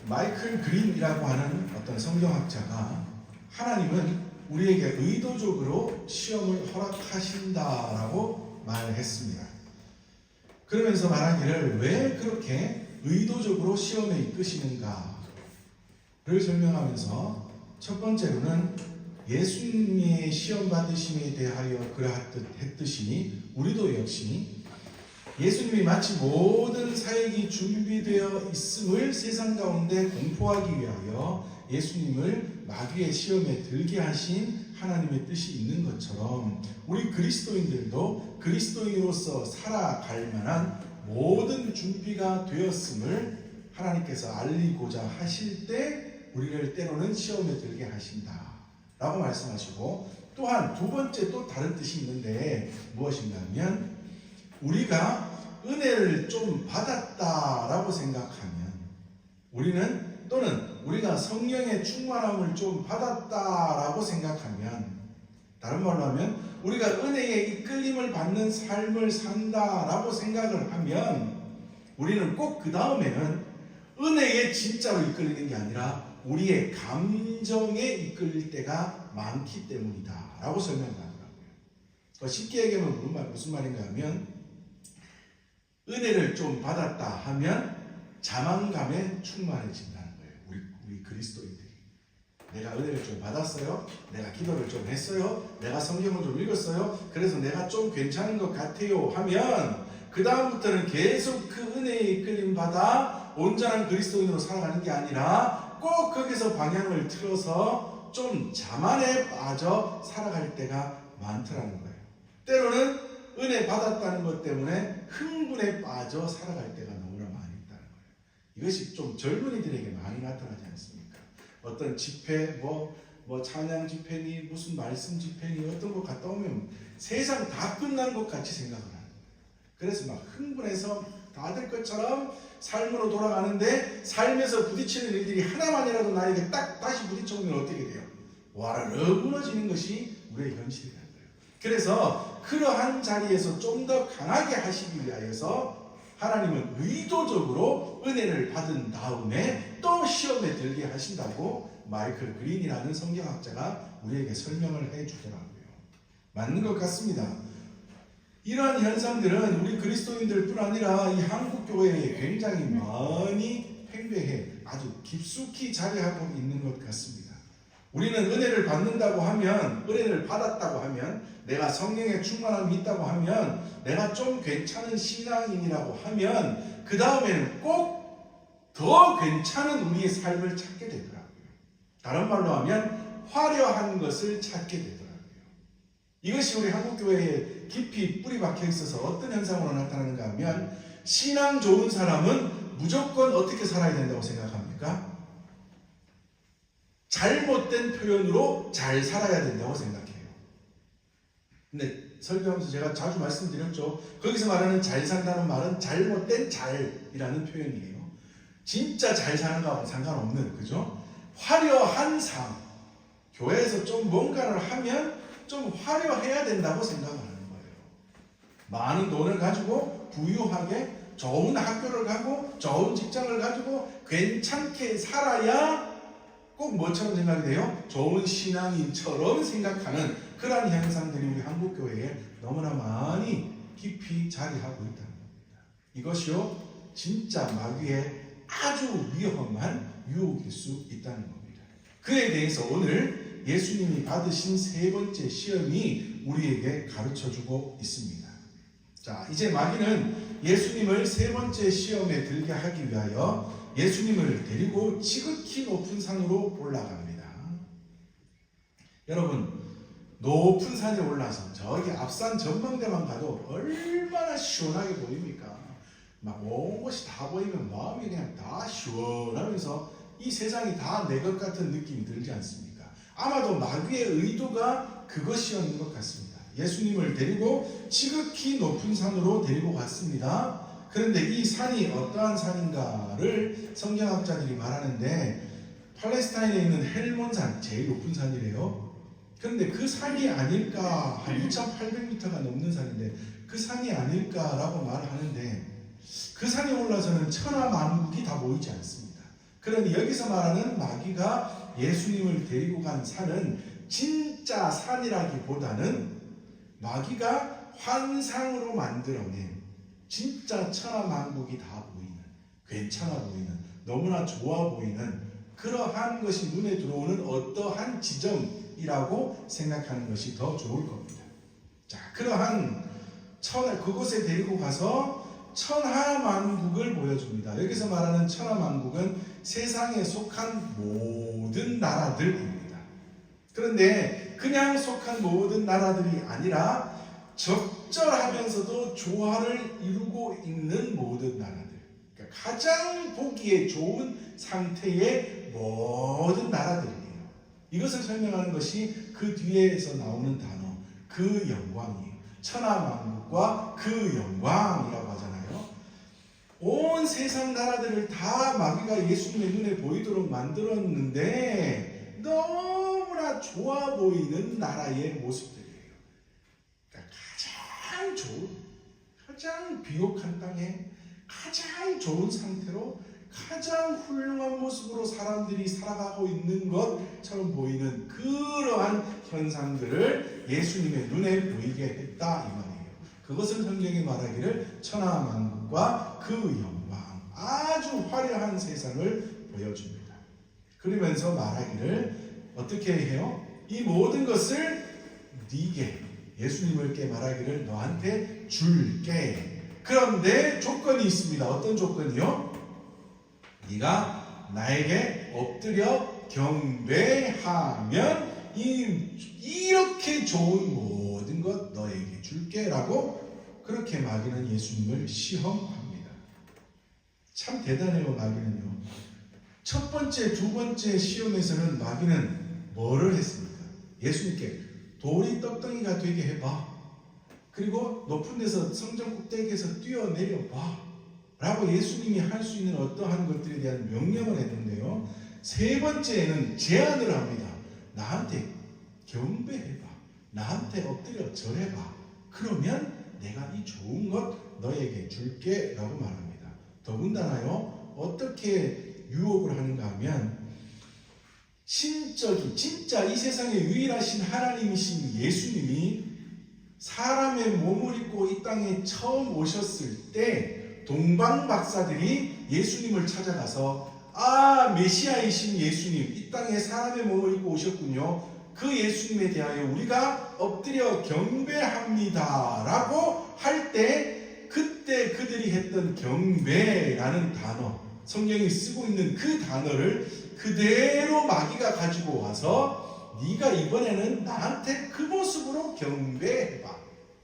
마이클 그린이라고 하는 어떤 성경학자가 하나님은 우리에게 의도적으로 시험을 허락하신다라고 말했습니다. 그러면서 말하기를 왜 그렇게 의도적으로 시험에 이끄시는가를 설명하면서 첫 번째로는 예수님의 시험 받으심에 대하여 그러했듯이 우리도 역시 예수님이 마치 모든 사역이 준비되어 있음을 세상 가운데 공포하기 위하여 예수님을 마귀의 시험에 들게 하신 하나님의 뜻이 있는 것처럼 우리 그리스도인들도 그리스도인으로서 살아갈 만한 모든 준비가 되었음을 하나님께서 알리고자 하실 때 우리를 때로는 시험에 들게 하신다 라고 말씀하시고, 또한 두 번째 또 다른 뜻이 있는데 무엇인가 하면 우리가 은혜를 좀 받았다라고 생각하면 우리는 또는 우리가 성령의 충만함을 좀 받았다라고 생각하면, 다른 말로 하면 우리가 은혜의 이끌림을 받는 삶을 산다라고 생각을 하면 우리는 꼭 그 다음에는 은혜에 진짜로 이끌리는 게 아니라 우리의 감정에 이끌릴 때가 많기 때문이다 라고 설명하더라고요. 쉽게 얘기하면 무슨 말인가 하면 은혜를 좀 받았다 하면 자만감에 충만해진다는 거예요. 우리 그리스도인들이 내가 은혜를 좀 받았어요, 내가 기도를 좀 했어요, 내가 성경을 좀 읽었어요, 그래서 내가 좀 괜찮은 것 같아요 하면 그 다음부터는 계속 그 은혜에 이끌림 받아 온전한 그리스도인으로 살아가는 게 아니라 꼭 거기서 방향을 틀어서 좀 자만에 빠져 살아갈 때가 많더라는 거예요. 때로는 은혜 받았다는 것 때문에 흥분에 빠져 살아갈 때가 너무나 많이 있다는 거예요. 이것이 좀 젊은이들에게 많이 나타나지 않습니까? 어떤 집회, 뭐 찬양 집회니 무슨 말씀 집회니 어떤 거 갔다 오면 세상 다 끝난 것 같이 생각을 하는 거예요. 그래서 막 흥분해서 다 될 것처럼 삶으로 돌아가는데 삶에서 부딪히는 일들이 하나만이라도 나에게 딱 다시 부딪혀오면 어떻게 돼요? 와르르 무너지는 것이 우리의 현실이라는 거예요. 그래서 그러한 자리에서 좀 더 강하게 하시기 위하여서 하나님은 의도적으로 은혜를 받은 다음에 또 시험에 들게 하신다고 마이클 그린이라는 성경학자가 우리에게 설명을 해주더라고요. 맞는 것 같습니다. 이러한 현상들은 우리 그리스도인들 뿐 아니라 이 한국교회에 굉장히 많이 팽배해 아주 깊숙이 자리하고 있는 것 같습니다. 우리는 은혜를 받는다고 하면, 은혜를 받았다고 하면, 내가 성령의 충만함이 있다고 하면, 내가 좀 괜찮은 신앙인이라고 하면 그 다음에는 꼭 더 괜찮은 우리의 삶을 찾게 되더라고요. 다른 말로 하면 화려한 것을 찾게 되더라고요. 이것이 우리 한국교회에 깊이 뿌리 박혀 있어서 어떤 현상으로 나타나는가 하면, 신앙 좋은 사람은 무조건 어떻게 살아야 된다고 생각합니까? 잘못된 표현으로 잘 살아야 된다고 생각해요. 근데 설교하면서 제가 자주 말씀드렸죠. 거기서 말하는 잘 산다는 말은 잘못된 잘이라는 표현이에요. 진짜 잘 사는 거하고는 상관없는, 그죠? 화려한 삶, 교회에서 좀 뭔가를 하면 좀 화려해야 된다고 생각을 하는 거예요. 많은 돈을 가지고 부유하게 좋은 학교를 가고 좋은 직장을 가지고 괜찮게 살아야 꼭 뭐처럼 생각이 돼요? 좋은 신앙인처럼 생각하는 그러한 현상들이 우리 한국교회에 너무나 많이 깊이 자리하고 있다는 겁니다. 이것이요 진짜 마귀의 아주 위험한 유혹일 수 있다는 겁니다. 그에 대해서 오늘 예수님이 받으신 세 번째 시험이 우리에게 가르쳐주고 있습니다. 자, 이제 마귀는 예수님을 세 번째 시험에 들게 하기 위하여 예수님을 데리고 지극히 높은 산으로 올라갑니다. 여러분, 높은 산에 올라서 저기 앞산 전망대만 가도 얼마나 시원하게 보입니까? 막 온 곳이 다 보이면 마음이 그냥 다 시원하면서 이 세상이 다 내 것 같은 느낌이 들지 않습니까? 아마도 마귀의 의도가 그것이었는 것 같습니다. 예수님을 데리고 지극히 높은 산으로 데리고 갔습니다. 그런데 이 산이 어떠한 산인가를 성경학자들이 말하는데, 팔레스타인에 있는 헬몬산, 제일 높은 산이래요. 그런데 그 산이 아닐까, 한 2,800m가 넘는 산인데 그 산이 아닐까라고 말하는데, 그 산에 올라서는 천하만국이 다 보이지 않습니다. 그러니 여기서 말하는 마귀가 예수님을 데리고 간 산은 진짜 산이라기보다는 마귀가 환상으로 만들어낸 진짜 천하만국이 다 보이는, 괜찮아 보이는, 너무나 좋아 보이는 그러한 것이 눈에 들어오는 어떠한 지점이라고 생각하는 것이 더 좋을 겁니다. 자, 그러한 그곳에 데리고 가서 천하만국을 보여줍니다. 여기서 말하는 천하만국은 세상에 속한 모든 나라들입니다. 그런데 그냥 속한 모든 나라들이 아니라 적절하면서도 조화를 이루고 있는 모든 나라들, 그러니까 가장 보기에 좋은 상태의 모든 나라들이에요. 이것을 설명하는 것이 그 뒤에서 나오는 단어, 그 영광이에요. 천하만국과 그 영광이라고 하잖아요. 온 세상 나라들을 다 마귀가 예수님의 눈에 보이도록 만들었는데 너무나 좋아 보이는 나라의 모습들이에요. 그러니까 가장 좋은, 가장 비옥한 땅에 가장 좋은 상태로 가장 훌륭한 모습으로 사람들이 살아가고 있는 것처럼 보이는 그러한 현상들을 예수님의 눈에 보이게 했다 이 말이에요. 그것을 성경이 말하기를 천하만국과 그 영광, 아주 화려한 세상을 보여줍니다. 그러면서 말하기를 어떻게 해요? 이 모든 것을 네게, 예수님께 말하기를 너한테 줄게. 그런데 조건이 있습니다. 어떤 조건이요? 네가 나에게 엎드려 경배하면 이렇게 좋은 모든 것 너에게 줄게 라고 그렇게 마귀는 예수님을 시험합니다. 참 대단해요. 마귀는요. 첫 번째, 두 번째 시험에서는 마귀는 뭐를 했습니까? 예수님께 돌이 떡덩이가 되게 해봐. 그리고 높은 데서 성전 꼭대기에서 뛰어내려봐 라고 예수님이 할 수 있는 어떠한 것들에 대한 명령을 했는데요. 세 번째에는 제안을 합니다. 나한테 경배해봐. 나한테 엎드려 절해봐. 그러면 내가 이 좋은 것 너에게 줄게 라고 말합니다. 더군다나요, 어떻게 유혹을 하는가 하면 신적인, 진짜 이 세상에 유일하신 하나님이신 예수님이 사람의 몸을 입고 이 땅에 처음 오셨을 때 동방 박사들이 예수님을 찾아가서 메시아이신 예수님, 이 땅에 사람의 몸을 입고 오셨군요. 그 예수님에 대하여 우리가 엎드려 경배합니다 라고 할 때 그때 그들이 했던 경배라는 단어, 성경이 쓰고 있는 그 단어를 그대로 마귀가 가지고 와서 네가 이번에는 나한테 그 모습으로 경배해봐.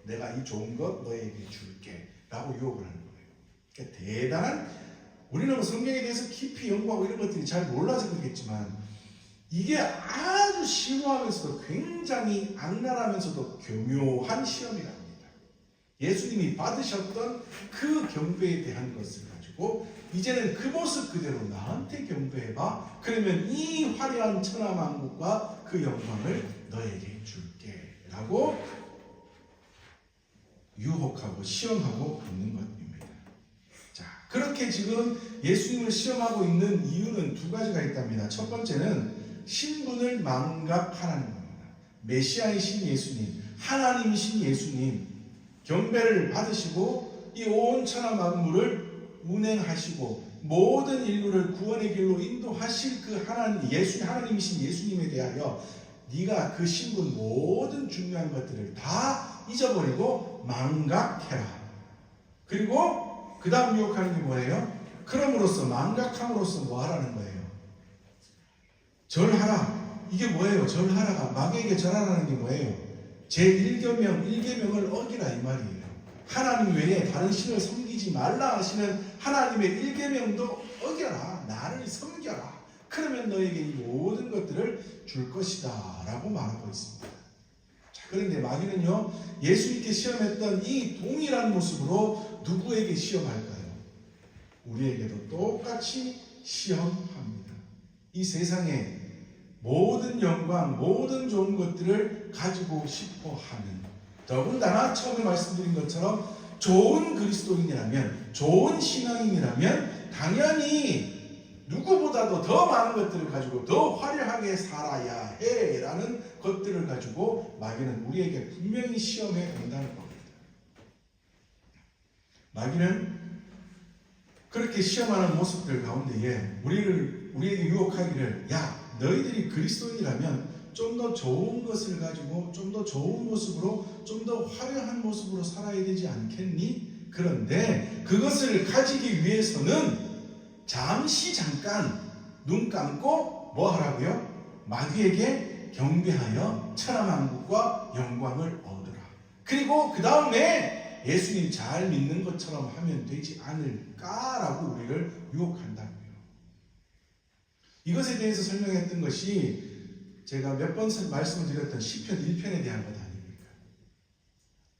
내가 이 좋은 것 너에게 줄게 라고 유혹을 하는 거예요. 그러니까 대단한, 우리는 성경에 대해서 깊이 연구하고 이런 것들이 잘 몰라서 그렇겠지만 이게 아주 심오하면서도 굉장히 악랄하면서도 교묘한 시험이랍니다. 예수님이 받으셨던 그 경배에 대한 것을 가지고 이제는 그 모습 그대로 나한테 경배해봐. 그러면 이 화려한 천하만국과 그 영광을 너에게 줄게 라고 유혹하고 시험하고 있는 것입니다. 자, 그렇게 지금 예수님을 시험하고 있는 이유는 두 가지가 있답니다. 첫 번째는 신분을 망각하라는 겁니다. 메시아이신 예수님, 하나님이신 예수님, 경배를 받으시고 이 온 천하 만물을 운행하시고 모든 인류를 구원의 길로 인도하실 그 하나님이신 예수님에 대하여 네가 그 신분 모든 중요한 것들을 다 잊어버리고 망각해라. 그리고 그 다음 유혹하는 게 뭐예요? 그럼으로써, 망각함으로써 뭐 하라는 거예요? 절하라. 이게 뭐예요? 절하라가, 마귀에게 절하라는 게 뭐예요? 제1계명을 어기라 이 말이에요. 하나님 외에 다른 신을 섬기지 말라 하시는 하나님의 1계명도 어겨라. 나를 섬겨라. 그러면 너에게 이 모든 것들을 줄 것이다 라고 말하고 있습니다. 자, 그런데 마귀는요, 예수님께 시험했던 이 동일한 모습으로 누구에게 시험할까요? 우리에게도 똑같이 시험합니다. 이 세상에 모든 영광, 모든 좋은 것들을 가지고 싶어 하는, 더군다나 처음에 말씀드린 것처럼 좋은 그리스도인이라면, 좋은 신앙인이라면 당연히 누구보다 그것보다도 더 많은 것들을 가지고 더 화려하게 살아야 해라는 것들을 가지고 마귀는 우리에게 분명히 시험에 온다는 겁니다. 마귀는 그렇게 시험하는 모습들 가운데에 우리에게 유혹하기를, 야, 너희들이 그리스도인이라면 좀 더 좋은 것을 가지고 좀 더 좋은 모습으로 좀 더 화려한 모습으로 살아야 되지 않겠니? 그런데 그것을 가지기 위해서는 잠깐 눈 감고 뭐 하라고요? 마귀에게 경배하여 천하만국과 영광을 얻으라. 그리고 그 다음에 예수님 잘 믿는 것처럼 하면 되지 않을까라고 우리를 유혹한다고요. 이것에 대해서 설명했던 것이 제가 몇 번 말씀을 드렸던 시편 1편에 대한 것 아닙니까?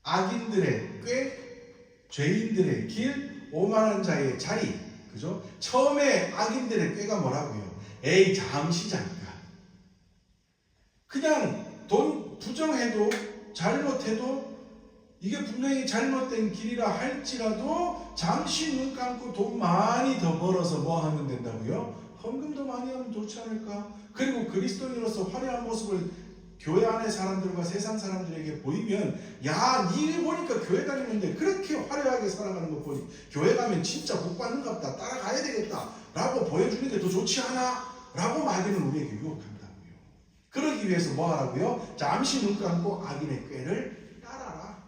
악인들의 꾀, 죄인들의 길, 오만한 자의 자리. 그죠? 처음에 악인들의 꾀가 뭐라고요? 에이, 잠깐. 그냥 돈 부정해도 잘못해도 이게 분명히 잘못된 길이라 할지라도 잠시 눈 감고 돈 많이 더 벌어서 뭐 하면 된다고요? 헌금도 많이 하면 좋지 않을까? 그리고 그리스도인으로서 화려한 모습을 교회 안의 사람들과 세상 사람들에게 보이면, 야, 니 보니까 교회 다니는데 그렇게 화려하게 살아가는 거 보니 교회 가면 진짜 복 받는가 보다, 따라가야 되겠다 라고 보여주는 게 더 좋지 않아? 라고 마귀는 우리에게 유혹한다고요. 그러기 위해서 뭐 하라고요? 잠시 눈 감고 악인의 꾀를 따라라.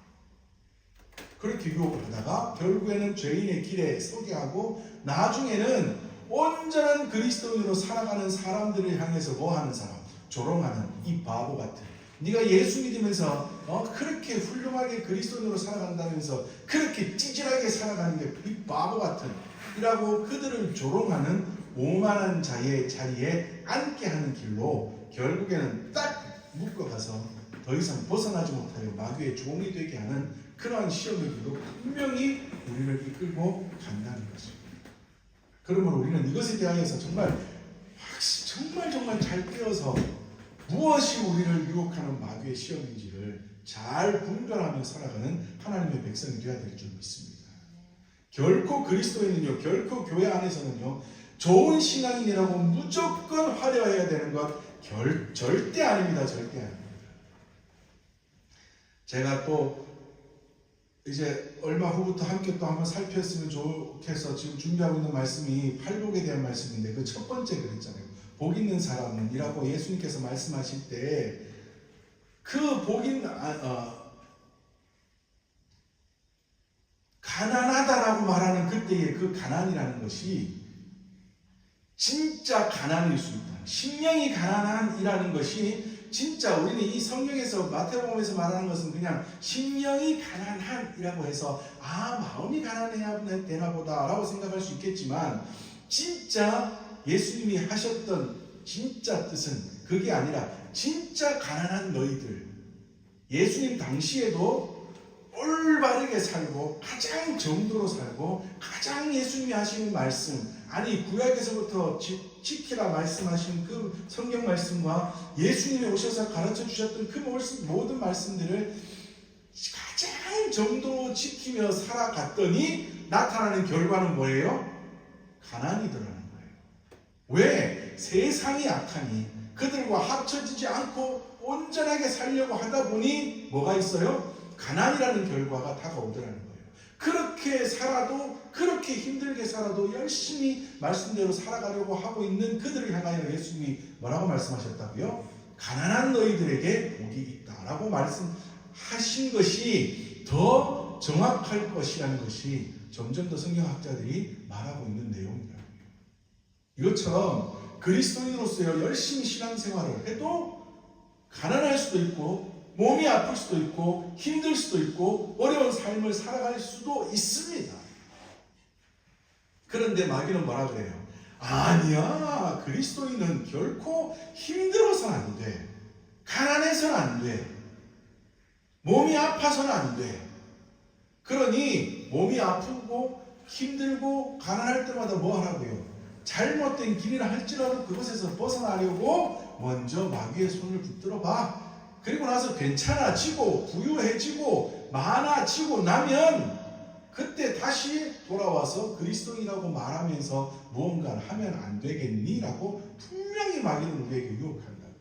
그렇게 유혹을 하다가 결국에는 죄인의 길에 서게 하고, 나중에는 온전한 그리스도인으로 살아가는 사람들을 향해서 뭐 하는 사람? 조롱하는 이 바보 같은, 네가 예수 믿으면서 그렇게 훌륭하게 그리스도인으로 살아간다면서 그렇게 찌질하게 살아가는 게 이 바보 같은 이라고 그들을 조롱하는 오만한 자의 자리에 앉게 하는 길로 결국에는 딱 묶어가서 더 이상 벗어나지 못하여 마귀의 종이 되게 하는 그러한 시험의 길로 분명히 우리를 이끌고 간다는 것입니다. 그러므로 우리는 이것에 대하여서 정말 잘 깨어서 무엇이 우리를 유혹하는 마귀의 시험인지를 잘 분별하며 살아가는 하나님의 백성이 되어야 될 줄 믿습니다. 결코 그리스도인은요, 결코 교회 안에서는요, 좋은 신앙인이라고 무조건 화려해야 되는 것 절대 아닙니다. 절대 아닙니다. 제가 또 이제 얼마 후부터 함께 또 한번 살폈으면 좋겠어 지금 준비하고 있는 말씀이 팔복에 대한 말씀인데, 그 첫 번째 그랬잖아요. 복 있는 사람은 이라고 예수님께서 말씀하실 때 그 복 있는 가난하다라고 말하는 그때의 그 가난이라는 것이 진짜 가난일 수 있다. 심령이 가난한이라는 것이 진짜 우리는 이 성경에서 마태복음에서 말하는 것은 그냥 심령이 가난한이라고 해서 마음이 가난해야 되나 보다 라고 생각할 수 있겠지만, 진짜 예수님이 하셨던 진짜 뜻은 그게 아니라 진짜 가난한 너희들, 예수님 당시에도 올바르게 살고 가장 정도로 살고 가장 예수님이 하시는 말씀, 아니 구약에서부터 지키라 말씀하신 그 성경 말씀과 예수님이 오셔서 가르쳐 주셨던 그 모든 말씀들을 가장 정도로 지키며 살아갔더니 나타나는 결과는 뭐예요? 가난이더라는 거예요. 왜? 세상이 악하니 그들과 합쳐지지 않고 온전하게 살려고 하다 보니 뭐가 있어요? 가난이라는 결과가 다가오더라는 거예요. 그렇게 살아도, 그렇게 힘들게 살아도 열심히 말씀대로 살아가려고 하고 있는 그들을 향하여 예수님이 뭐라고 말씀하셨다고요? 가난한 너희들에게 복이 있다라고 말씀하신 것이 더 정확할 것이라는 것이 점점 더 성경학자들이 말하고 있는 내용이라고요. 이것처럼 그리스도인으로서요, 열심히 신앙생활을 해도 가난할 수도 있고 몸이 아플 수도 있고 힘들 수도 있고 어려운 삶을 살아갈 수도 있습니다. 그런데 마귀는 뭐라 그래요? 아니야, 그리스도인은 결코 힘들어서는 안 돼, 가난해서는 안 돼, 몸이 아파서는 안 돼. 그러니 몸이 아프고 힘들고 가난할 때마다 뭐 하라고요? 잘못된 길이라 할지라도 그것에서 벗어나려고 먼저 마귀의 손을 붙들어 봐. 그리고 나서 괜찮아지고 부유해지고 많아지고 나면 그때 다시 돌아와서 그리스도인이라고 말하면서 무언가를 하면 안 되겠니? 라고 분명히 마귀는 우리에게 유혹한다고요.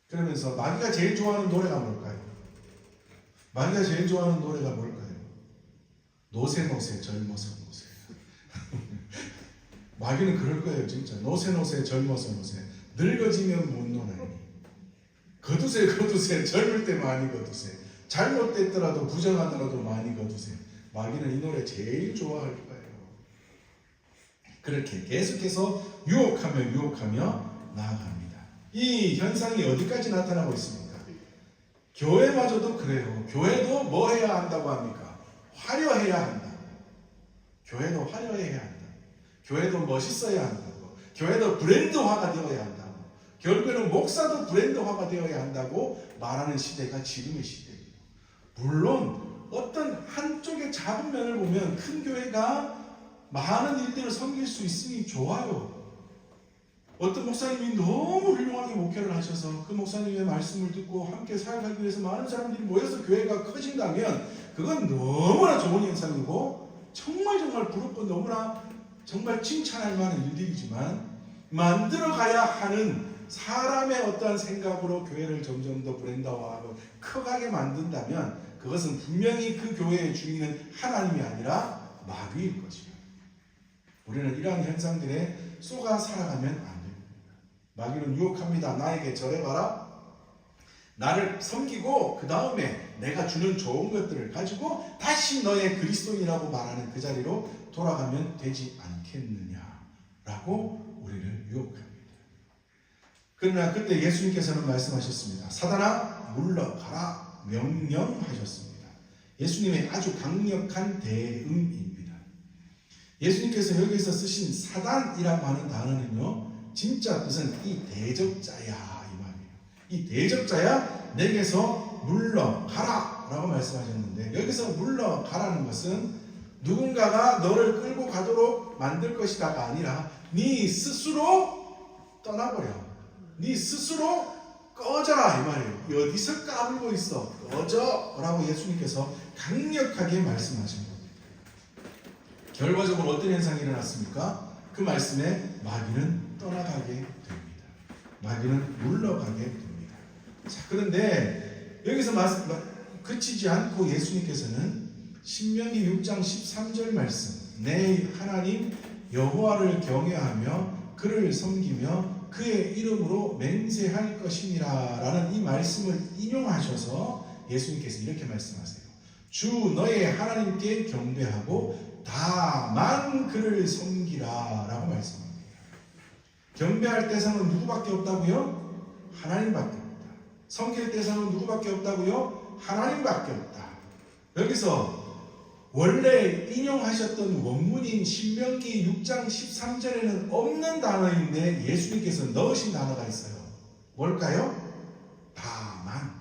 그러면서 마귀가 제일 좋아하는 노래가 뭘까요? 마귀가 제일 좋아하는 노래가 뭘까요? 노세노세 젊어서 노세. 마귀는 그럴 거예요, 진짜. 노세노세 젊어서 노세. 늙어지면 못 노나니. 거두세 거두세. 젊을 때 많이 거두세. 잘못됐더라도 부정하더라도 많이 거두세. 마귀는 이 노래 제일 좋아할 거예요. 그렇게 계속해서 유혹하며 나아갑니다. 이 현상이 어디까지 나타나고 있습니까? 교회마저도 그래요. 교회도 뭐 해야 한다고 합니까? 화려해야 한다. 교회도 화려해야 한다. 교회도 멋있어야 한다고. 교회도 브랜드화가 되어야 한다고. 결국에는 목사도 브랜드화가 되어야 한다고 말하는 시대가 지금의 시대예요. 물론 어떤 한쪽의 작은 면을 보면 큰 교회가 많은 일들을 섬길 수 있으니 좋아요. 어떤 목사님이 너무 훌륭하게 목회를 하셔서 그 목사님의 말씀을 듣고 함께 사역하기 위해서 많은 사람들이 모여서 교회가 커진다면 그건 너무나 좋은 현상이고 정말 부럽고 너무나 정말 칭찬할 만한 일들이지만 만들어가야 하는 사람의 어떠한 생각으로 교회를 점점 더 브랜드화하고 커가게 만든다면 그것은 분명히 그 교회의 주인은 하나님이 아니라 마귀일 것이에요. 우리는 이러한 현상들에 쏘가 살아가면 안 됩니다. 마귀는 유혹합니다. 나에게 절해봐라. 나를 섬기고 그 다음에 내가 주는 좋은 것들을 가지고 다시 너의 그리스도인이라고 말하는 그 자리로 돌아가면 되지 않겠느냐라고 우리를 유혹합니다. 그러나 그때 예수님께서는 말씀하셨습니다. 사단아 물러가라 명령하셨습니다. 예수님의 아주 강력한 대응입니다. 예수님께서 여기서 쓰신 사단이라고 하는 단어는요, 진짜 뜻은 이 대적자야 이 말이에요. 이 대적자야 내게서 물러가라 라고 말씀하셨는데, 여기서 물러가라는 것은 누군가가 너를 끌고 가도록 만들 것이다가 아니라 네 스스로 떠나버려. 네 스스로 꺼져라 이 말이에요. 어디서 까불고 있어? 꺼져 라고 예수님께서 강력하게 말씀하신 겁니다. 결과적으로 어떤 현상이 일어났습니까? 그 말씀에 마귀는 떠나가게 됩니다. 마귀는 물러가게 됩니다. 자, 그런데 여기서 그치지 않고 예수님께서는 신명기 6장 13절 말씀, 내 하나님 여호와를 경외하며 그를 섬기며 그의 이름으로 맹세할 것이니라 라는 이 말씀을 인용하셔서 예수님께서 이렇게 말씀하세요. 주 너의 하나님께 경배하고 다만 그를 섬기라 라고 말씀합니다. 경배할 대상은 누구밖에 없다고요? 하나님밖에 없다. 섬길 대상은 누구밖에 없다고요? 하나님밖에 없다. 여기서 원래 인용하셨던 원문인 신명기 6장 13절에는 없는 단어인데 예수님께서 넣으신 단어가 있어요. 뭘까요? 다만,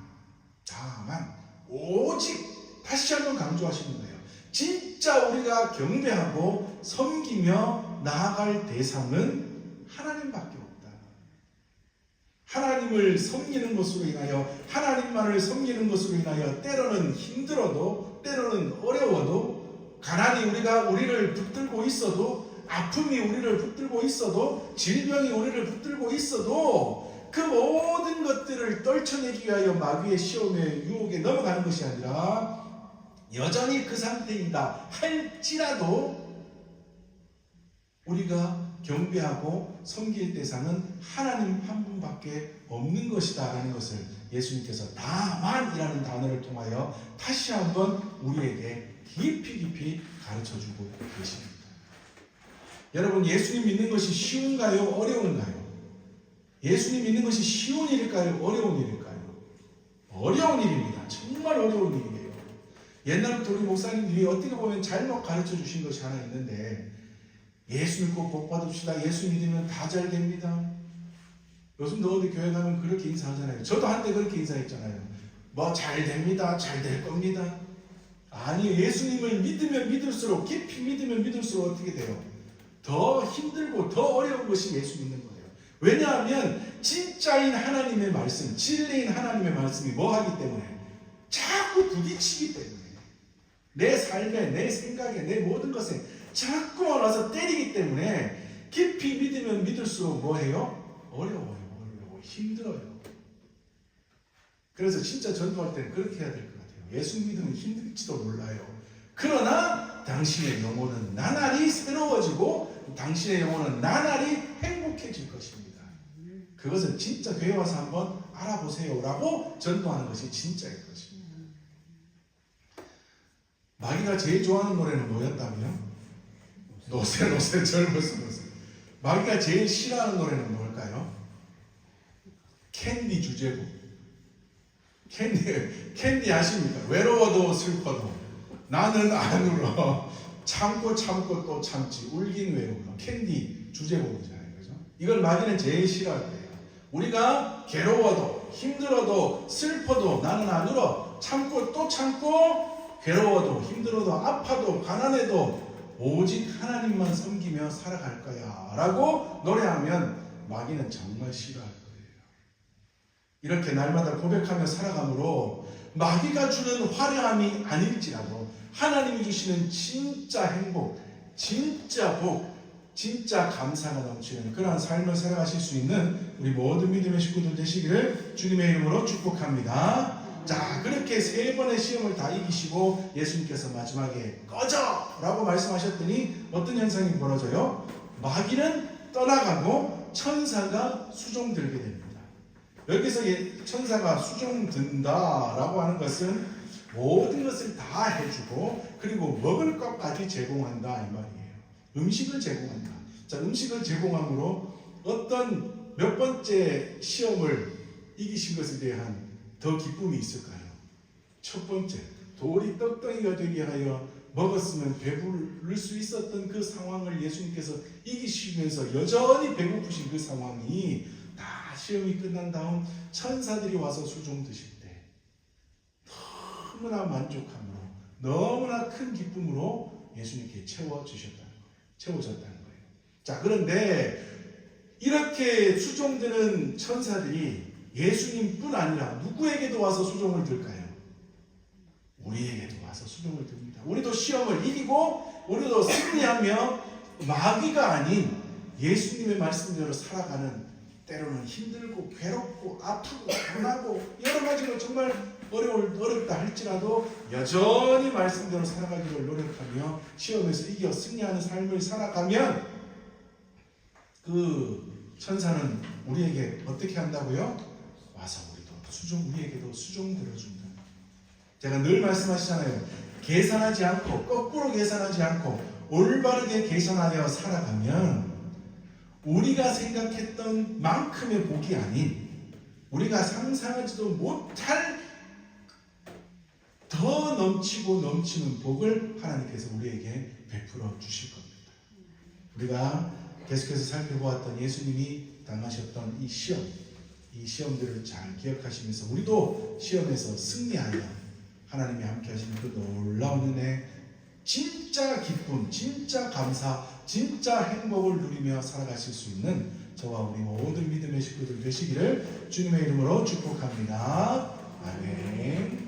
오직, 다시 한번 강조하시는 거예요. 진짜 우리가 경배하고 섬기며 나아갈 대상은 하나님밖에 없다. 하나님을 섬기는 것으로 인하여, 하나님만을 섬기는 것으로 인하여 때로는 힘들어도, 때로는 어려워도, 가난이 우리를 붙들고 있어도, 아픔이 우리를 붙들고 있어도, 질병이 우리를 붙들고 있어도 그 모든 것들을 떨쳐내기 위하여 마귀의 시험에 유혹에 넘어가는 것이 아니라 여전히 그 상태이다 할지라도 우리가 경배하고 섬길 대상은 하나님 한 분밖에 없는 것이다 라는 것을 예수님께서 다만이라는 단어를 통하여 다시 한번 우리에게 깊이 가르쳐주고 계십니다. 여러분, 예수님 믿는 것이 쉬운가요? 어려운가요? 예수님 믿는 것이 쉬운 일일까요? 어려운 일일까요? 어려운 일입니다. 정말 어려운 일이에요. 옛날부터 우리 목사님들이 어떻게 보면 잘못 가르쳐 주신 것이 하나 있는데, 예수 믿고 복 받읍시다. 예수 믿으면 다 잘 됩니다. 요즘도 어디 교회 가면 그렇게 인사하잖아요. 저도 한때 그렇게 인사했잖아요. 뭐 잘 됩니다. 잘 될 겁니다. 아니, 예수님을 믿으면 믿을수록, 깊이 믿으면 믿을수록 어떻게 돼요? 더 힘들고 더 어려운 것이 예수 믿는 거예요. 왜냐하면 진짜인 하나님의 말씀, 진리인 하나님의 말씀이 뭐 하기 때문에? 자꾸 부딪히기 때문에. 내 삶에, 내 생각에, 내 모든 것에 자꾸 와서 때리기 때문에 깊이 믿으면 믿을수록 뭐해요? 어려워요. 힘들어요. 그래서 진짜 전도할 때는 그렇게 해야 될 것 같아요. 예수 믿으면 힘들지도 몰라요. 그러나 당신의 영혼은 나날이 새로워지고 당신의 영혼은 나날이 행복해질 것입니다. 그것은 진짜 교회 와서 한번 알아보세요 라고 전도하는 것이 진짜일 것입니다. 마귀가 제일 좋아하는 노래는 뭐였다고요? 노새 젊었어. 마귀가 제일 싫어하는 노래는 뭘까요? 캔디 주제곡. 캔디 아십니까? 외로워도 슬퍼도 나는 안 울어. 참고 또 참지. 울긴 왜 울어. 캔디 주제곡이잖아요. 그죠? 이걸 마귀는 제일 싫어할 거예요. 우리가 괴로워도 힘들어도 슬퍼도 나는 안 울어. 참고 또 참고 괴로워도 힘들어도 아파도 가난해도 오직 하나님만 섬기며 살아갈 거야 라고 노래하면 마귀는 정말 싫어할 거예요. 이렇게 날마다 고백하며 살아감으로 마귀가 주는 화려함이 아닐지라도 하나님이 주시는 진짜 행복, 진짜 복, 진짜 감사가 넘치는 그러한 삶을 살아가실 수 있는 우리 모든 믿음의 식구들 되시기를 주님의 이름으로 축복합니다. 자, 그렇게 3번의 시험을 다 이기시고 예수님께서 마지막에 꺼져! 라고 말씀하셨더니 어떤 현상이 벌어져요? 마귀는 떠나가고 천사가 수종들게 됩니다. 여기서 천사가 수종든다 라고 하는 것은 모든 것을 다 해주고 그리고 먹을 것까지 제공한다 이 말이에요. 음식을 제공한다. 자, 음식을 제공함으로 어떤 몇 번째 시험을 이기신 것에 대한 더 기쁨이 있을까요? 첫 번째, 돌이 떡덩이가 되게 하여 먹었으면 배부를 수 있었던 그 상황을 예수님께서 이기시면서 여전히 배고프신 그 상황이 다 시험이 끝난 다음 천사들이 와서 수종 드실 때 너무나 만족함으로 너무나 큰 기쁨으로 예수님께 채워졌다는 거예요. 자, 그런데 이렇게 수종드는 천사들이 예수님뿐 아니라 누구에게도 와서 수종을 들까요? 우리에게도 와서 수종을 듭니다. 우리도 시험을 이기고 우리도 승리하며 마귀가 아닌 예수님의 말씀대로 살아가는 때로는 힘들고 괴롭고 아프고 고나고 여러 가지로 정말 어렵다 할지라도 여전히 말씀대로 살아가기를 노력하며 시험에서 이겨 승리하는 삶을 살아가면 그 천사는 우리에게 어떻게 한다고요? 와서 우리에게도 수종 들어준다. 제가 늘 말씀하시잖아요. 계산하지 않고 거꾸로 계산하지 않고 올바르게 계산하여 살아가면 우리가 생각했던 만큼의 복이 아닌 우리가 상상하지도 못할 더 넘치고 넘치는 복을 하나님께서 우리에게 베풀어 주실 겁니다. 우리가 계속해서 살펴보았던 예수님이 당하셨던 이 시험들을 잘 기억하시면서 우리도 시험에서 승리하여 하나님이 함께 하시는 그 놀라운 은혜, 진짜 기쁨, 진짜 감사, 진짜 행복을 누리며 살아가실 수 있는 저와 우리 모든 믿음의 식구들 되시기를 주님의 이름으로 축복합니다. 아멘.